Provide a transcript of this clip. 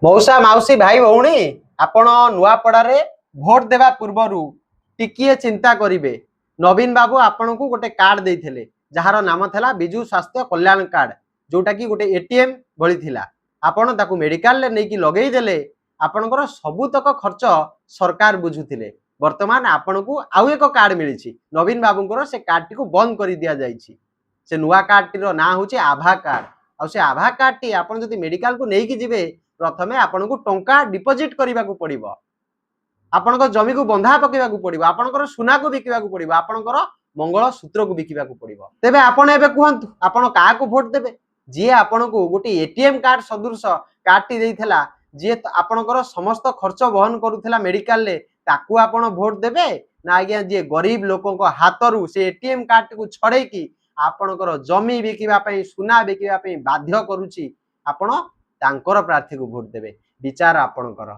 मौसा माउसी भाई भौणी आपण नुआपड़ारे भोट देवा पूर्वर टिकिए चिंता करिवे। नवीन बाबू आपण को गोटे कार्ड देइथिले जहार नाम थला बिजु स्वास्थ्य कल्याण कार्ड, जोटा कि गोटे एटीएम भली थिला। आपण ताकू मेडिकल ले नेकी लगेई देले, आपणकर सबुतक खर्च सरकार बुझुथिले। वर्तमान आपण को आउ एक कार्ड मिलिछि। नवीन बाबूंकर से कार्ड टी को बंद करि दिया जाइछि। से नुआ कार्ड टी रो ना होछि आभा कार्ड। आ से आभा कार्ड टी आपण जदि मेडिकल को नेकी जिवे, प्रथमे आपण को टंका डिपोजिट करने को पड़िबो। आपणकर जमी को बंधा पकेबा को पड़िबो, आपणकर सुना को बिकिबा को पड़िबो, आपणकर मंगल सूत्र को बिकिबा को पड़िबो। तेबे आपण एबे कहंतु आपण का को वोट देबे? जे आपण को गोटे एटीएम कार्ड सदृश कार्ड टी देइथला, जे आपणकर समस्त खर्च वहन करूथला मेडिकल ले, ताकू आपण वोट देबे ना आज्ञा जे गरीब लोकों को हाथरू से एटीएम कार्ड को छड़े की आपणकर जमी बिकिबा पई सुना बिकिबा पई बाध्य करूची, आपण तांकर प्रार्थी को वोट देबे। विचार आपणकर।